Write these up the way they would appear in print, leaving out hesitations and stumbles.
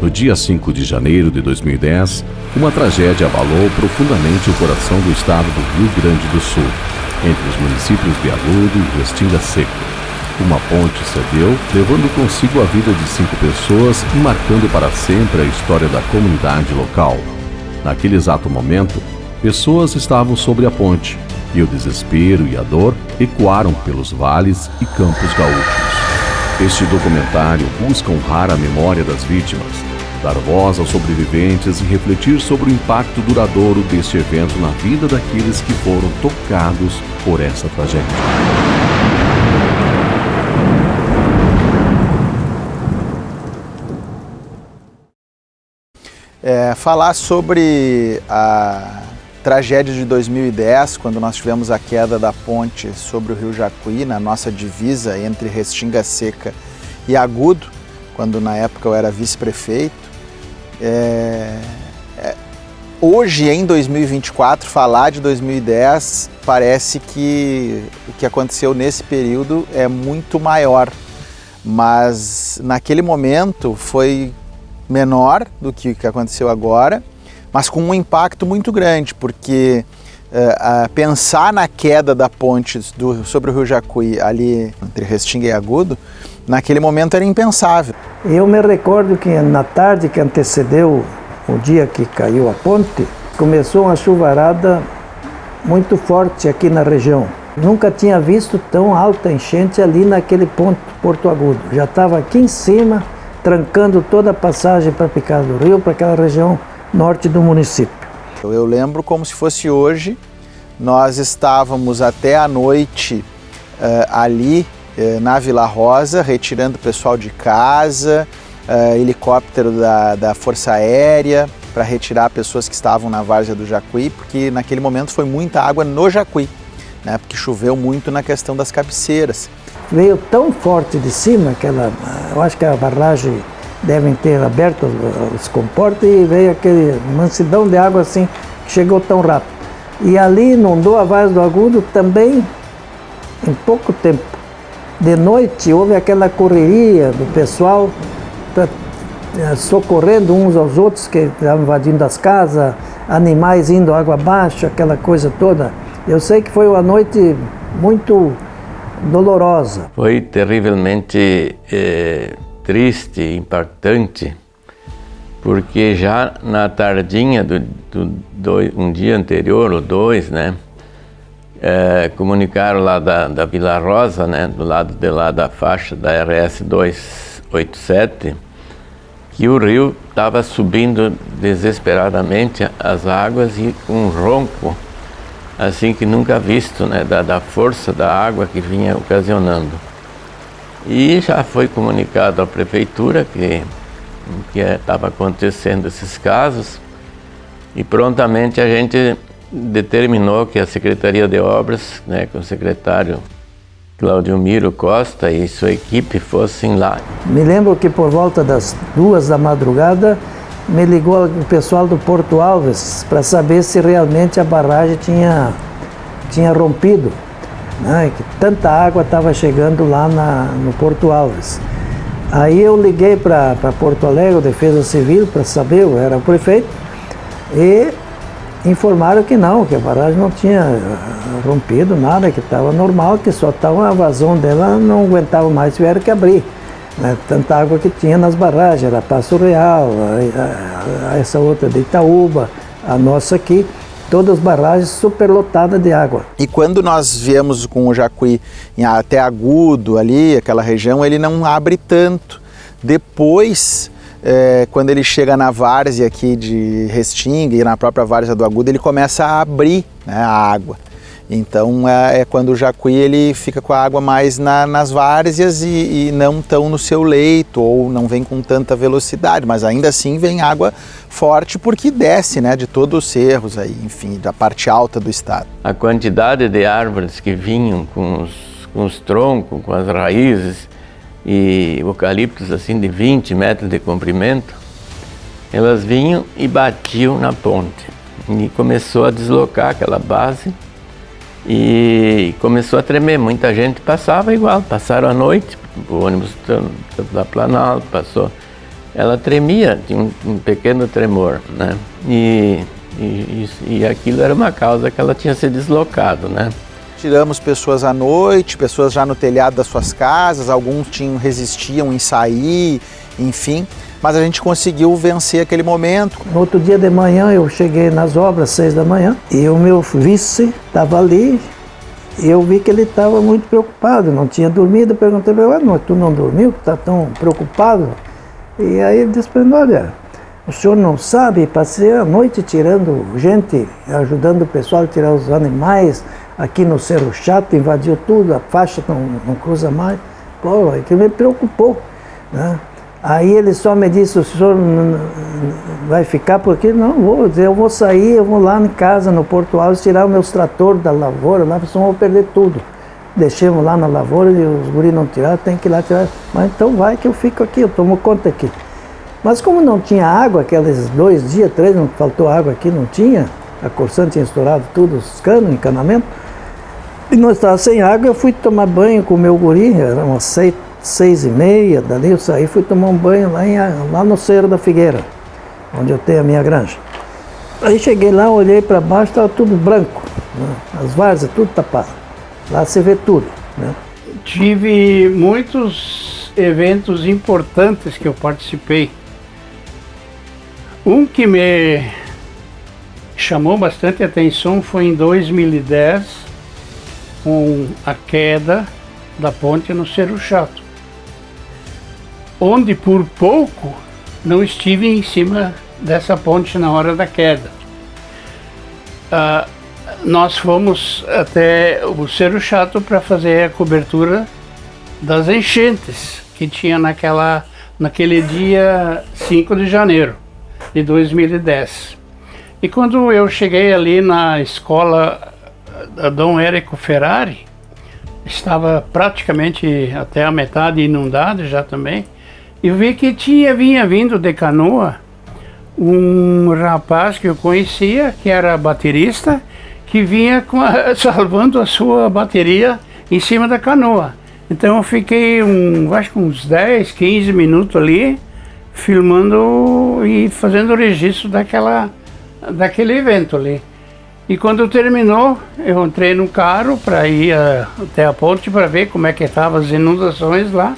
No dia 5 de janeiro de 2010, uma tragédia abalou profundamente o coração do estado do Rio Grande do Sul, entre os municípios de Agudo e Restinga Seca. Uma ponte cedeu, levando consigo a vida de 5 pessoas e marcando para sempre a história da comunidade local. Naquele exato momento, pessoas estavam sobre a ponte e o desespero e a dor ecoaram pelos vales e campos gaúchos. Este documentário busca honrar a memória das vítimas, dar voz aos sobreviventes e refletir sobre o impacto duradouro deste evento na vida daqueles que foram tocados por essa tragédia. Falar sobre a tragédia de 2010, quando nós tivemos a queda da ponte sobre o Rio Jacuí, na nossa divisa entre Restinga Seca e Agudo, quando na época eu era vice-prefeito. Hoje, em 2024, falar de 2010 parece que o que aconteceu nesse período é muito maior, mas naquele momento foi menor do que o que aconteceu agora, mas com um impacto muito grande, porque pensar na queda da ponte sobre o Rio Jacuí, ali entre Restinga e Agudo, naquele momento era impensável. Eu me recordo que na tarde que antecedeu o dia que caiu a ponte, começou uma chuvarada muito forte aqui na região. Nunca tinha visto tão alta enchente ali naquele ponto, Porto Agudo. Já estava aqui em cima, trancando toda a passagem para Picado do Rio, para aquela região norte do município. Eu lembro como se fosse hoje, nós estávamos até a noite ali na Vila Rosa, retirando o pessoal de casa, helicóptero da Força Aérea para retirar pessoas que estavam na várzea do Jacuí, porque naquele momento foi muita água no Jacuí, né, porque choveu muito na questão das cabeceiras. Veio tão forte de cima, eu acho que a barragem devem ter aberto os comportas e veio aquele mansidão de água assim, que chegou tão rápido. E ali inundou a várzea do Agudo também em pouco tempo. De noite houve aquela correria do pessoal socorrendo uns aos outros que estavam invadindo as casas, animais indo água abaixo, aquela coisa toda. Eu sei que foi uma noite muito dolorosa. Foi terrivelmente triste, impactante, porque já na tardinha um dia anterior, ou dois, né, comunicaram lá da Vila Rosa, né, do lado de lá da faixa da RS 287, que o rio estava subindo desesperadamente as águas e um ronco assim que nunca visto, né, da força da água que vinha ocasionando. E já foi comunicado à prefeitura que estava acontecendo esses casos, e prontamente a gente determinou que a Secretaria de Obras, né, com o secretário Claudio Miro Costa e sua equipe fossem lá. Me lembro que por volta das 2 da madrugada me ligou o pessoal do Porto Alves para saber se realmente a barragem tinha rompido, né, que tanta água estava chegando lá no Porto Alves. Aí eu liguei para Porto Alegre, Defesa Civil, para saber, eu era o prefeito, e informaram que não, que a barragem não tinha rompido nada, que estava normal, que só estava a vazão dela, não aguentava mais, tiveram que abrir, né, tanta água que tinha nas barragens, era Passo Real, essa outra de Itaúba, a nossa aqui, todas as barragens superlotadas de água. E quando nós viemos com o Jacuí até Agudo, ali, aquela região, ele não abre tanto. Depois, quando ele chega na várzea aqui de Restinga e na própria várzea do Agudo, ele começa a abrir, né, a água. Então é quando o Jacuí ele fica com a água mais nas várzeas e não tão no seu leito, ou não vem com tanta velocidade, mas ainda assim vem água forte porque desce, né, de todos os cerros aí, enfim, da parte alta do estado. A quantidade de árvores que vinham com os troncos, com as raízes e eucaliptos assim de 20 metros de comprimento, elas vinham e batiam na ponte e começou a deslocar aquela base. E começou a tremer, muita gente passava igual, passaram a noite, o ônibus da Planalto passou ela tremia, tinha um pequeno tremor, né? E aquilo era uma causa que ela tinha se deslocado, né? Tiramos pessoas à noite, pessoas já no telhado das suas casas, alguns resistiam em sair, enfim. Mas a gente conseguiu vencer aquele momento. No outro dia de manhã eu cheguei nas obras, 6 da manhã, e o meu vice estava ali, e eu vi que ele estava muito preocupado, não tinha dormido. Eu perguntei para ele, tu não dormiu, está tão preocupado? E aí ele disse para mim, olha, o senhor não sabe, passei a noite tirando gente, ajudando o pessoal a tirar os animais, aqui no Cerro Chato, invadiu tudo, a faixa não cruza mais. Pô, aquilo me preocupou, né? Aí ele só me disse, o senhor vai ficar por aqui? Não, eu vou sair, eu vou lá em casa, no Porto Alves, tirar os meus tratores da lavoura, lá senão eu vou perder tudo. Deixemos lá na lavoura e os guris não tiraram, tem que ir lá tirar. Mas então vai que eu fico aqui, eu tomo conta aqui. Mas como não tinha água, aqueles 2 dias, 3, não faltou água aqui, não tinha, a Corsan tinha estourado tudo, os canos, encanamento, e nós estávamos sem água, eu fui tomar banho com o meu guri, era umas 6h30, dali eu saí, fui tomar um banho lá no Cerro da Figueira, onde eu tenho a minha granja. Aí cheguei lá, olhei para baixo, estava tudo branco, né? As várzeas, tudo tapado. Lá você vê tudo, né? Tive muitos eventos importantes que eu participei. Um que me chamou bastante atenção foi em 2010, com a queda da ponte no Cerro Chato, onde por pouco não estive em cima dessa ponte na hora da queda. Nós fomos até o Cerro Chato para fazer a cobertura das enchentes que tinha naquele dia 5 de janeiro de 2010. E quando eu cheguei ali na escola da Dom Érico Ferrari, estava praticamente até a metade inundado já também, e vi que vinha vindo de canoa um rapaz que eu conhecia, que era baterista, que vinha salvando a sua bateria em cima da canoa. Então eu fiquei acho que uns 10, 15 minutos ali, filmando e fazendo o registro daquele evento ali. E quando terminou, eu entrei no carro para ir até a ponte para ver como é que estavam as inundações lá.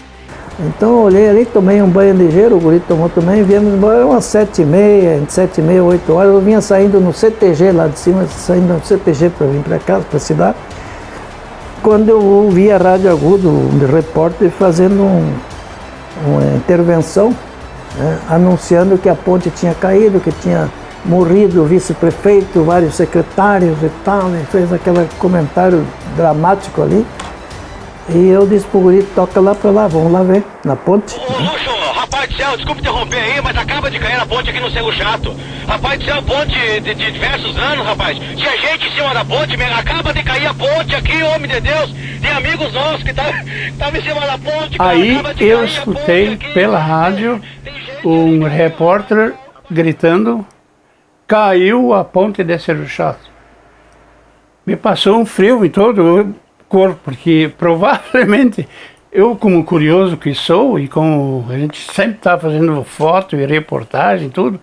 Então eu olhei ali, tomei um banho ligeiro, o guri tomou também, viemos embora umas 7h30, entre 7h30 e 8 horas, eu vinha saindo no CTG lá de cima, saindo no CTG para vir para casa, para a cidade, quando eu ouvi a Rádio Agudo, um repórter fazendo uma intervenção, né, anunciando que a ponte tinha caído, que tinha morrido o vice-prefeito, vários secretários e tal, e fez aquele comentário dramático ali. E eu disse pro guri, toca lá pra lá, vamos lá ver, na ponte. Ô, Luxo, rapaz do céu, desculpe interromper aí, mas acaba de cair a ponte aqui no Cerro Chato. Rapaz do céu, ponte de diversos anos, rapaz. Tinha gente em cima da ponte, acaba de cair a ponte aqui, homem de Deus. Tem amigos nossos que estavam em cima da ponte. Aí eu escutei pela rádio um repórter gritando, caiu a ponte de Cerro Chato. Me passou um frio em todo o corpo, porque provavelmente eu, como curioso que sou, e como a gente sempre está fazendo foto e reportagem, tudo,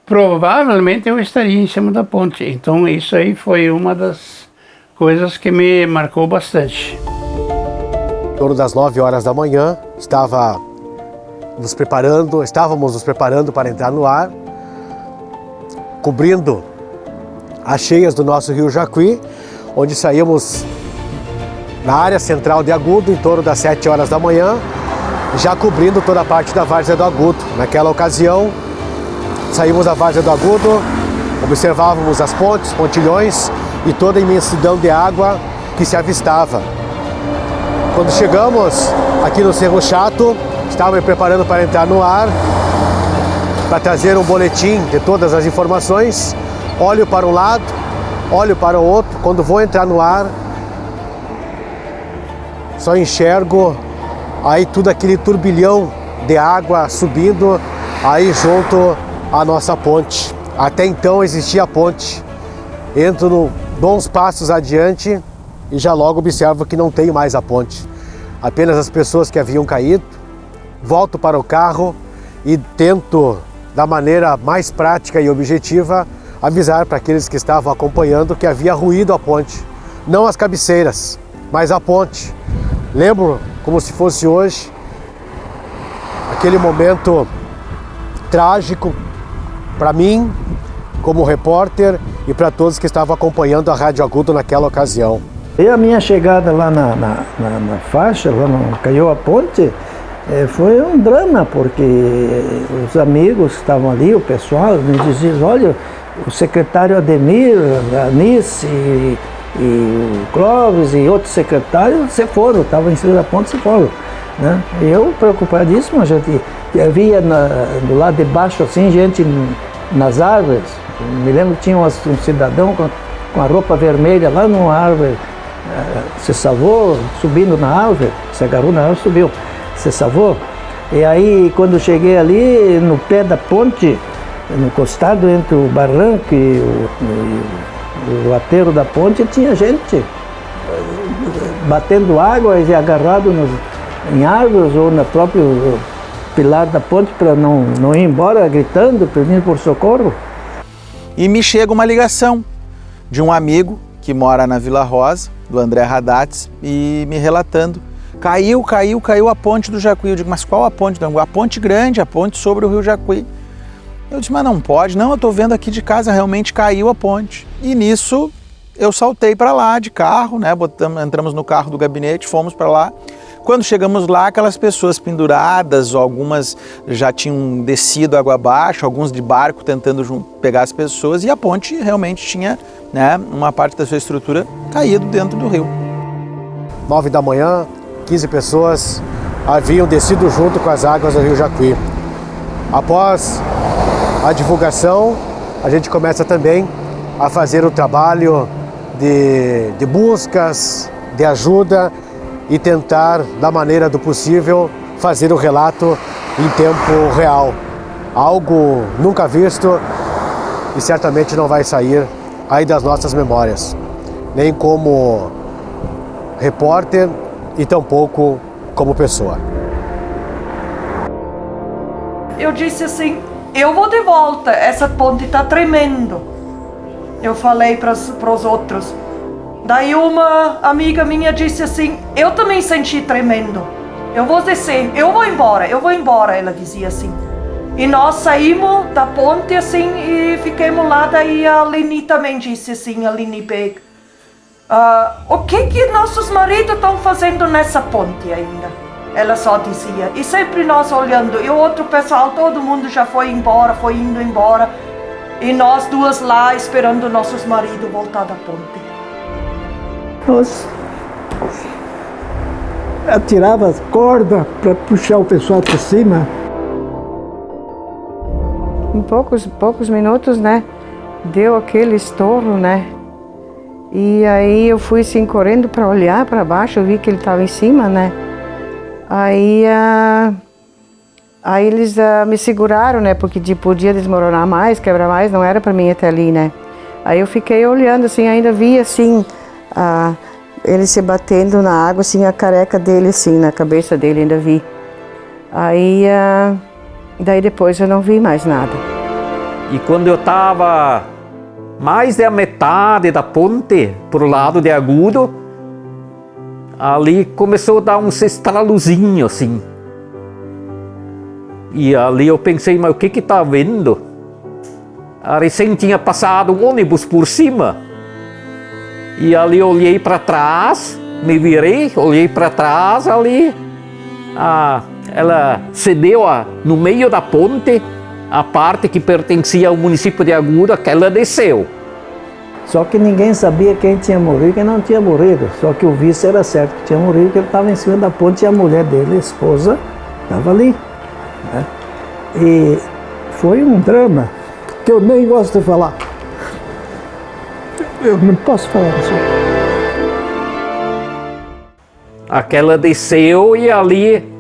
provavelmente eu estaria em cima da ponte. Então isso aí foi uma das coisas que me marcou bastante. Em torno das 9 horas da manhã, estávamos nos preparando para entrar no ar, cobrindo as cheias do nosso rio Jacuí, onde saímos na área central de Agudo, em torno das 7 horas da manhã, já cobrindo toda a parte da várzea do Agudo. Naquela ocasião, saímos da várzea do Agudo, observávamos as pontes, pontilhões e toda a imensidão de água que se avistava. Quando chegamos aqui no Cerro Chato, estava me preparando para entrar no ar, para trazer um boletim de todas as informações. Olho para um lado, olho para o outro, quando vou entrar no ar, só enxergo aí tudo aquele turbilhão de água subindo aí junto à nossa ponte. Até então existia a ponte. Entro bons passos adiante e já logo observo que não tem mais a ponte. Apenas as pessoas que haviam caído. Volto para o carro e tento, da maneira mais prática e objetiva, avisar para aqueles que estavam acompanhando que havia ruído a ponte. Não as cabeceiras, mas a ponte. Lembro, como se fosse hoje, aquele momento trágico para mim, como repórter, e para todos que estavam acompanhando a Rádio Agudo naquela ocasião. E a minha chegada lá na faixa, lá no caiu a ponte, foi um drama, porque os amigos que estavam ali, o pessoal, me diziam, olha, o secretário Ademir, a Anice e o Clóvis e outros secretários se foram, estavam em cima da ponte, se foram. Né? E eu, preocupadíssimo, a gente via do lado de baixo, assim, gente nas árvores. Me lembro que tinha um cidadão com a roupa vermelha lá numa árvore, se salvou, subindo na árvore, se agarrou na árvore, subiu, se salvou. E aí, quando cheguei ali, no pé da ponte, encostado entre o barranco e o aterro da ponte, tinha gente batendo água e agarrado em árvores ou no próprio pilar da ponte para não ir embora, gritando, pedindo por socorro. E me chega uma ligação de um amigo que mora na Vila Rosa, do André Radatz, e me relatando. Caiu a ponte do Jacuí. Eu digo, mas qual a ponte? A ponte grande, a ponte sobre o rio Jacuí. Eu disse, mas não pode. Não, eu estou vendo aqui de casa, realmente caiu a ponte. E nisso eu saltei para lá de carro, né? Entramos no carro do gabinete, fomos para lá. Quando chegamos lá, aquelas pessoas penduradas, algumas já tinham descido água abaixo, alguns de barco tentando pegar as pessoas, e a ponte realmente tinha, né, uma parte da sua estrutura caído dentro do rio. 9 da manhã, 15 pessoas haviam descido junto com as águas do rio Jacuí. Após a divulgação, a gente começa também a fazer o trabalho de buscas, de ajuda, e tentar, da maneira do possível, fazer o relato em tempo real. Algo nunca visto e certamente não vai sair aí das nossas memórias, nem como repórter e tampouco como pessoa. Eu disse assim, eu vou de volta, essa ponte está tremendo. Eu falei para os outros. Daí uma amiga minha disse assim, eu também senti tremendo. Eu vou descer, eu vou embora, ela dizia assim. E nós saímos da ponte assim e ficamos lá, daí a Leni também disse assim, a Leni Beck. O que nossos maridos estão fazendo nessa ponte ainda? Ela só dizia. E sempre nós olhando, e o outro pessoal, todo mundo já foi indo embora. E nós duas lá esperando nossos maridos voltar da ponte. Nós atirava as cordas para puxar o pessoal para cima. Em poucos minutos, né, deu aquele estouro, né, e aí eu fui assim correndo para olhar para baixo, eu vi que ele estava em cima, né, aí eles me seguraram, né, porque podia desmoronar mais, quebrar mais, não era para mim até ali, né, aí eu fiquei olhando assim, ainda vi assim, ele se batendo na água, assim, a careca dele, assim, na cabeça dele, ainda vi. Aí, daí depois eu não vi mais nada. E quando eu estava mais da metade da ponte, pro lado de Agudo, ali começou a dar uns estralozinhos, assim. E ali eu pensei, mas o que tá vendo? A recém tinha passado um ônibus por cima. E ali eu olhei para trás, me virei, olhei para trás ali. Ela cedeu no meio da ponte, a parte que pertencia ao município de Agudo, que ela desceu. Só que ninguém sabia quem tinha morrido e quem não tinha morrido. Só que o vice era certo que tinha morrido, porque ele estava em cima da ponte e a mulher dele, a esposa, estava ali. Né? E foi um drama que eu nem gosto de falar. Eu não posso falar isso. Aquela desceu e ali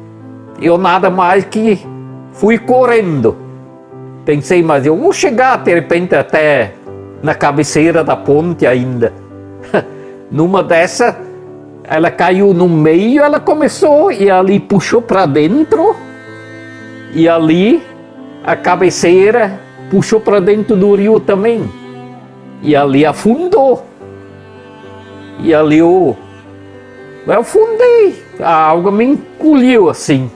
eu nada mais que fui correndo. Pensei, mas eu vou chegar de repente até na cabeceira da ponte ainda. Numa dessa, ela caiu no meio, ela começou e ali puxou para dentro. E ali a cabeceira puxou para dentro do rio também. E ali afundou. E ali eu afundei. A água me engoliu assim.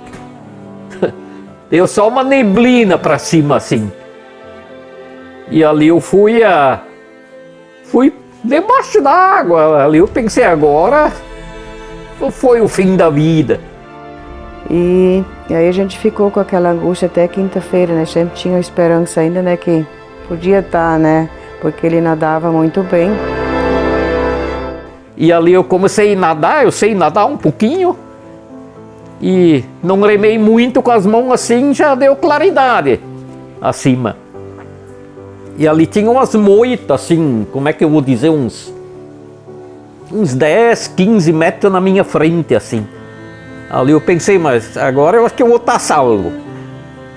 Deu só uma neblina para cima assim. E ali eu fui debaixo da água. Ali eu pensei, agora foi o fim da vida. E aí a gente ficou com aquela angústia até quinta-feira, né? Sempre tinha esperança ainda, né? Que podia estar, né? Porque ele nadava muito bem. E ali eu comecei a nadar, eu sei nadar um pouquinho. E não remei muito com as mãos assim, já deu claridade acima. E ali tinha umas moitas assim, como é que eu vou dizer, uns 10, 15 metros na minha frente assim. Ali eu pensei, mas agora eu acho que eu vou estar salvo.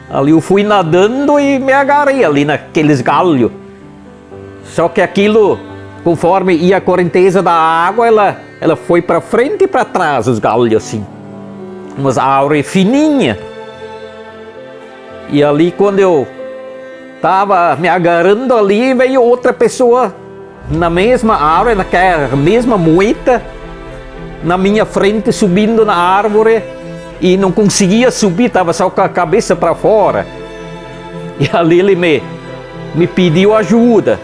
Ali eu fui nadando e me agarrei ali naqueles galhos. Só que aquilo, conforme ia a correnteza da água, ela foi para frente e para trás, os galhos assim. Umas árvores fininhas. E ali quando eu estava me agarrando ali, veio outra pessoa na mesma árvore, naquela mesma moita, na minha frente, subindo na árvore, e não conseguia subir, estava só com a cabeça para fora. E ali ele me pediu ajuda.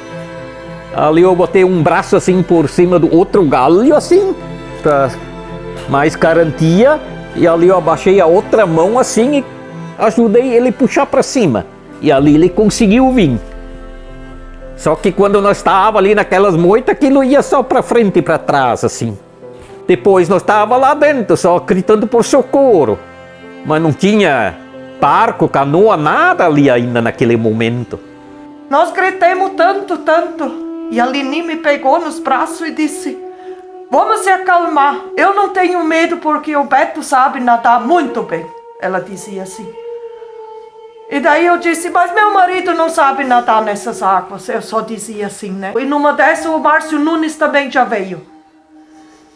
Ali eu botei um braço assim por cima do outro galho assim, para mais garantia, e ali eu abaixei a outra mão assim e ajudei ele a puxar para cima. E ali ele conseguiu vir. Só que quando nós estávamos ali naquelas moitas, aquilo ia só para frente e para trás assim. Depois nós estávamos lá dentro, só gritando por socorro. Mas não tinha barco, canoa, nada ali ainda naquele momento. Nós gritamos tanto, tanto. E a Lini me pegou nos braços e disse: vamos se acalmar. Eu não tenho medo porque o Beto sabe nadar muito bem. Ela dizia assim. E daí eu disse, mas meu marido não sabe nadar nessas águas. Eu só dizia assim, né? E numa dessas o Márcio Nunes também já veio.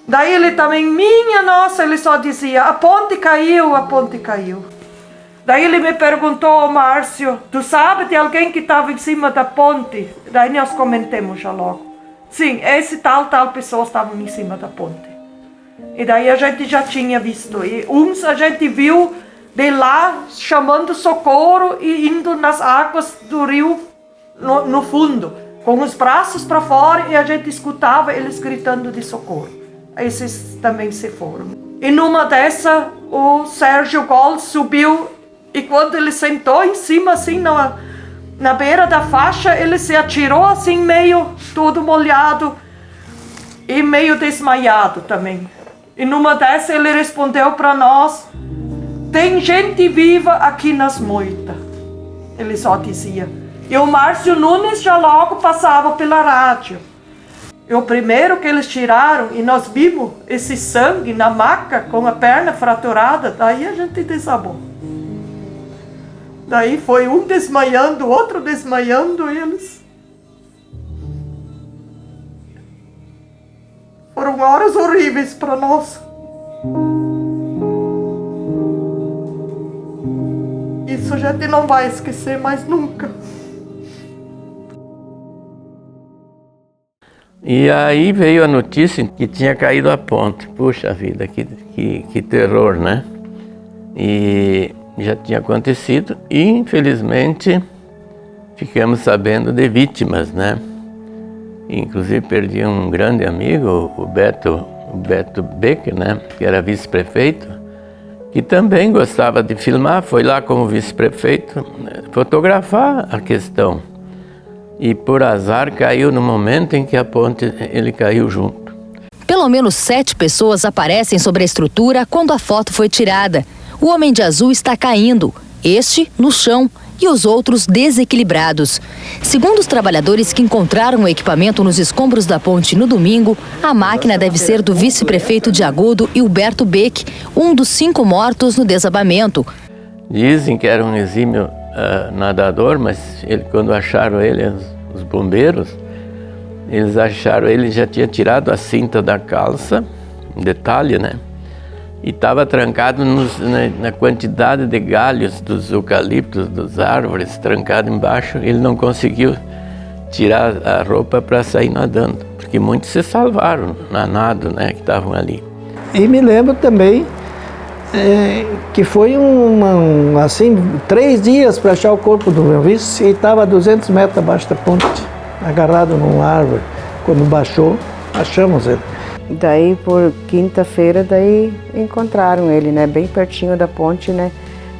Daí ele também, minha nossa, ele só dizia, a ponte caiu, a ponte caiu. Daí ele me perguntou, Márcio, tu sabe de alguém que estava em cima da ponte? Daí nós comentamos já logo. Sim, esse tal pessoa estava em cima da ponte. E daí a gente já tinha visto. E uns a gente viu de lá chamando socorro e indo nas águas do rio no fundo, com os braços para fora, e a gente escutava eles gritando de socorro. Esses também se foram. E numa dessa, o Sérgio Gol subiu, e quando ele sentou em cima, assim, na beira da faixa, ele se atirou assim, meio todo molhado e meio desmaiado também. E numa dessa ele respondeu para nós, tem gente viva aqui nas moitas. Ele só dizia. E o Márcio Nunes já logo passava pela rádio. E o primeiro que eles tiraram, e nós vimos esse sangue na maca com a perna fraturada, daí a gente desabou. Daí foi um desmaiando, o outro desmaiando, e eles... Foram horas horríveis para nós. Isso a gente não vai esquecer mais nunca. E aí veio a notícia que tinha caído a ponte. Puxa vida, que terror, né? E já tinha acontecido e, infelizmente, ficamos sabendo de vítimas, né? Inclusive perdi um grande amigo, o Beto Becker, né? Que era vice-prefeito, que também gostava de filmar, foi lá como vice-prefeito fotografar a questão. E por azar caiu no momento em que a ponte, ele caiu junto. Pelo menos 7 pessoas aparecem sobre a estrutura quando a foto foi tirada. O homem de azul está caindo, este no chão e os outros desequilibrados. Segundo os trabalhadores que encontraram o equipamento nos escombros da ponte no domingo, a máquina deve ser do vice-prefeito de Agudo, Hilberto Beck, um dos 5 mortos no desabamento. Dizem que era um exímio nadador, mas quando acharam ele, os bombeiros, eles acharam ele já tinha tirado a cinta da calça, um detalhe, né? e estava trancado na quantidade de galhos dos eucaliptos, das árvores, trancado embaixo. Ele não conseguiu tirar a roupa para sair nadando, porque muitos se salvaram na nado, né, que estavam ali. E me lembro também que foi assim, 3 dias para achar o corpo do meu vice, e estava a 200 metros abaixo da ponte, agarrado numa árvore. Quando baixou, achamos ele. Daí, por quinta-feira, daí encontraram ele, né, bem pertinho da ponte, né.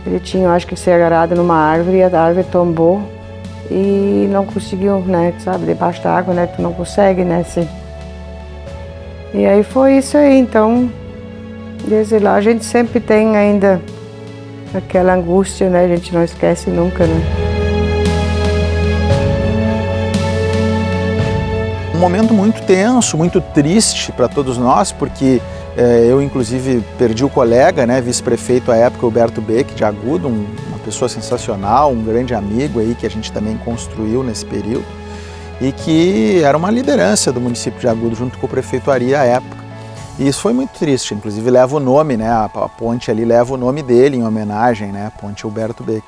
Ele tinha, acho que, se agarrado numa árvore, e a árvore tombou e não conseguiu, né, sabe, debaixo da água, né, tu não consegue, né, assim. E aí foi isso aí, então, desde lá a gente sempre tem ainda aquela angústia, né, a gente não esquece nunca, né. Um momento muito tenso, muito triste para todos nós, porque eu inclusive perdi o colega, né, vice-prefeito à época, Huberto Beck, de Agudo, uma pessoa sensacional, um grande amigo aí que a gente também construiu nesse período e que era uma liderança do município de Agudo junto com o prefeito Ari à época. E isso foi muito triste, inclusive leva o nome, né, a ponte ali leva o nome dele em homenagem, né, a ponte Huberto Beck.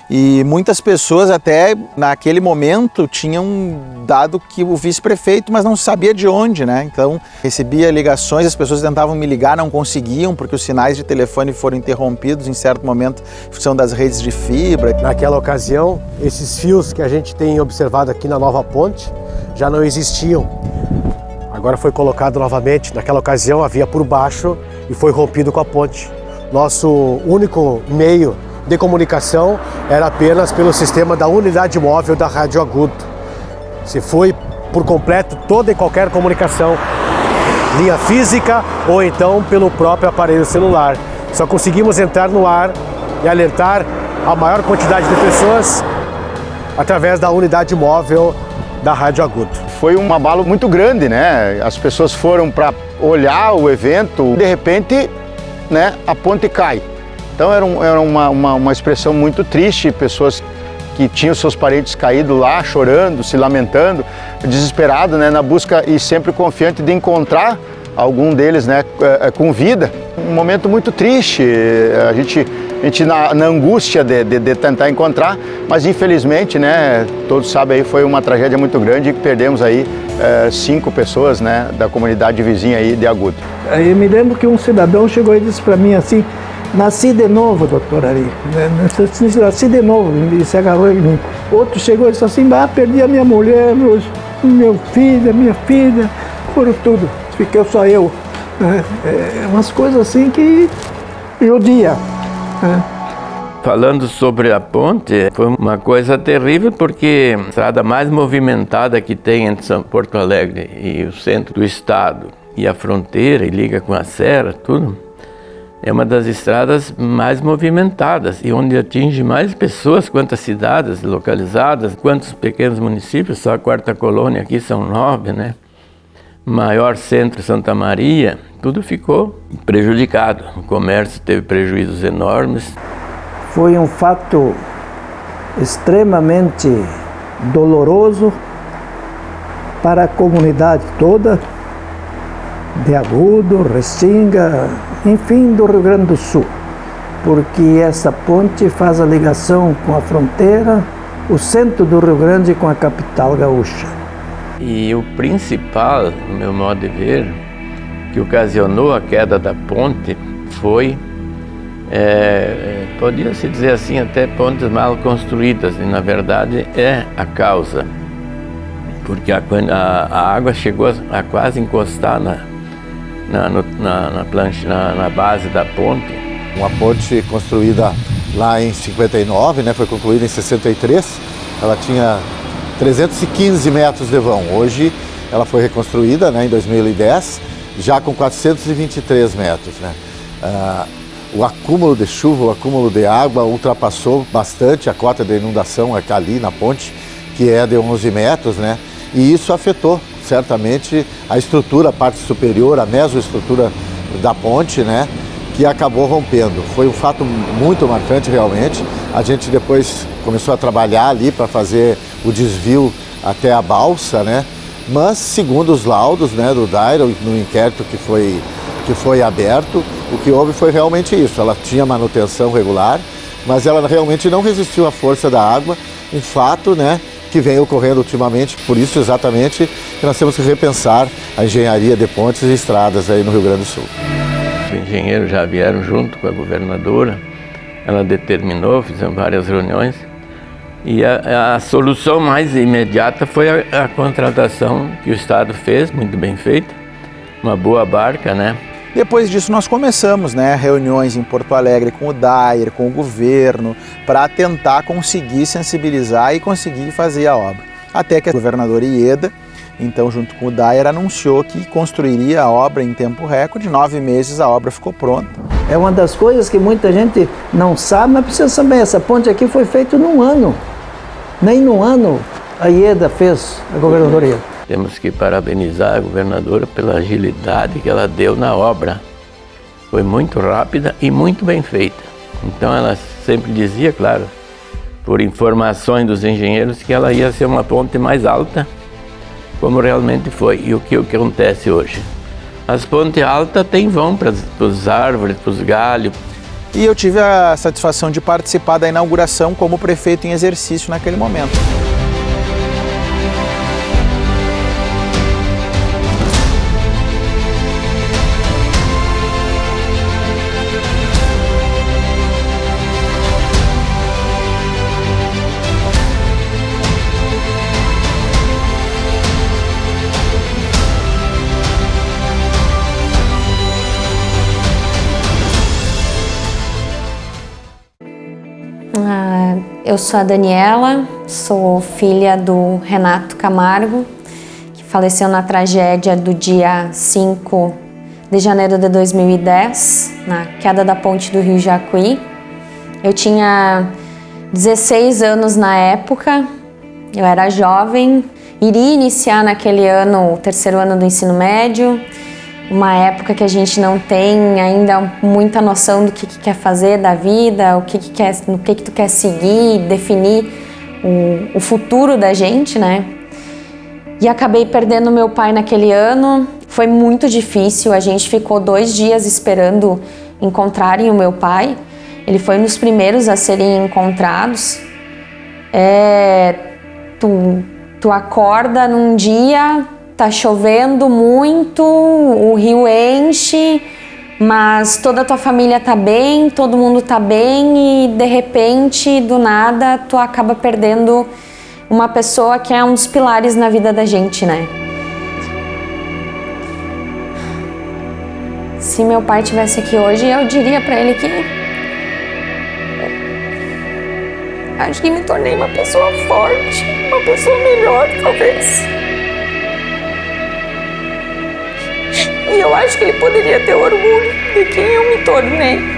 E muitas pessoas até naquele momento tinham dado que o vice-prefeito, mas não sabia de onde, né? Então recebia ligações, as pessoas tentavam me ligar, não conseguiam, porque os sinais de telefone foram interrompidos em certo momento, em função das redes de fibra. Naquela ocasião, esses fios que a gente tem observado aqui na nova ponte já não existiam. Agora foi colocado novamente. Naquela ocasião havia por baixo e foi rompido com a ponte. Nosso único meio de comunicação era apenas pelo sistema da unidade móvel da Rádio Agudo. Se foi por completo toda e qualquer comunicação, linha física ou então pelo próprio aparelho celular. Só conseguimos entrar no ar e alertar a maior quantidade de pessoas através da unidade móvel da Rádio Agudo. Foi um abalo muito grande, né? As pessoas foram para olhar o evento, de repente, né, a ponte cai. Então era uma expressão muito triste, pessoas que tinham seus parentes caídos lá, chorando, se lamentando, desesperado, né, na busca e sempre confiante de encontrar algum deles, né, com vida. Um momento muito triste, a gente na angústia de tentar encontrar, mas infelizmente, né, todos sabem aí, foi uma tragédia muito grande e perdemos aí 5 pessoas, né, da comunidade vizinha aí de Agudo. Eu me lembro que um cidadão chegou e disse para mim assim: nasci de novo, doutor Ari, nasci de novo, e se agarrou em mim. Outro chegou e disse assim: perdi a minha mulher, meu filho, minha filha, foram tudo, fiquei só eu. Umas coisas assim que judia. Falando sobre a ponte, foi uma coisa terrível, porque a estrada mais movimentada que tem entre Porto Alegre e o centro do estado, e a fronteira, e liga com a serra, tudo, é uma das estradas mais movimentadas e onde atinge mais pessoas, quantas cidades localizadas, quantos pequenos municípios, só a Quarta Colônia aqui são 9, né? Maior centro, Santa Maria, tudo ficou prejudicado. O comércio teve prejuízos enormes. Foi um fato extremamente doloroso para a comunidade toda, de Agudo, Restinga, enfim, do Rio Grande do Sul, porque essa ponte faz a ligação com a fronteira, o centro do Rio Grande com a capital gaúcha. E o principal, no meu modo de ver, que ocasionou a queda da ponte foi, podia-se dizer assim, até pontes mal construídas, e na verdade é a causa, porque a água chegou a quase encostar na base da ponte. Uma ponte construída lá em 59, né, foi concluída em 63, ela tinha 315 metros de vão. Hoje ela foi reconstruída, né, em 2010, já com 423 metros. Né. O acúmulo de chuva, o acúmulo de água ultrapassou bastante a cota de inundação ali na ponte, que é de 11 metros, né, e isso afetou certamente a estrutura, a parte superior, a mesoestrutura da ponte, né, que acabou rompendo. Foi um fato muito marcante realmente. A gente depois começou a trabalhar ali para fazer o desvio até a balsa, né, mas segundo os laudos, né, do Dairo, no inquérito que foi aberto, O que houve foi realmente isso, ela tinha manutenção regular, mas ela realmente não resistiu à força da água, um fato, né, que vem ocorrendo ultimamente, por isso exatamente que nós temos que repensar a engenharia de pontes e estradas aí no Rio Grande do Sul. Os engenheiros já vieram junto com a governadora, ela determinou, fizemos várias reuniões, e a solução mais imediata foi a contratação que o Estado fez, muito bem feita, uma boa barca, né? Depois disso nós começamos, né, reuniões em Porto Alegre com o DAER, com o governo, para tentar conseguir sensibilizar e conseguir fazer a obra. Até que a governadora Ieda, então junto com o DAER, anunciou que construiria a obra em tempo recorde, 9 meses a obra ficou pronta. É uma das coisas que muita gente não sabe, mas precisa saber, essa ponte aqui foi feita num ano. Nem num ano a Ieda fez, a governadora Ieda. Temos que parabenizar a governadora pela agilidade que ela deu na obra. Foi muito rápida e muito bem feita. Então ela sempre dizia, claro, por informações dos engenheiros, que ela ia ser uma ponte mais alta, como realmente foi. E o que acontece hoje? As pontes altas têm vão para as árvores, para os galhos. E eu tive a satisfação de participar da inauguração como prefeito em exercício naquele momento. Eu sou a Daniela, sou filha do Renato Camargo, que faleceu na tragédia do dia 5 de janeiro de 2010, na queda da ponte do Rio Jacuí. Eu tinha 16 anos na época, eu era jovem, iria iniciar naquele ano o 3º ano do ensino médio, uma época que a gente não tem ainda muita noção do que quer fazer da vida, no que tu quer seguir, definir o futuro da gente, né? E acabei perdendo meu pai naquele ano, foi muito difícil, a gente ficou 2 dias esperando encontrarem o meu pai, ele foi um dos primeiros a serem encontrados. Tu acorda num dia, tá chovendo muito, o rio enche, mas toda a tua família tá bem, todo mundo tá bem e de repente, do nada, tu acaba perdendo uma pessoa que é um dos pilares na vida da gente, né? Se meu pai estivesse aqui hoje, eu diria pra ele que acho que me tornei uma pessoa forte, uma pessoa melhor, talvez. E eu acho que ele poderia ter orgulho de quem eu me tornei.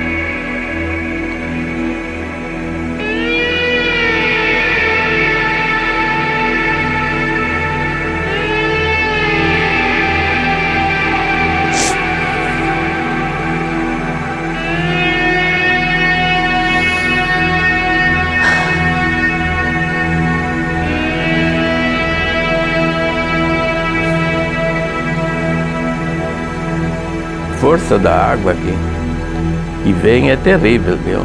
A força da água que vem é terrível, viu?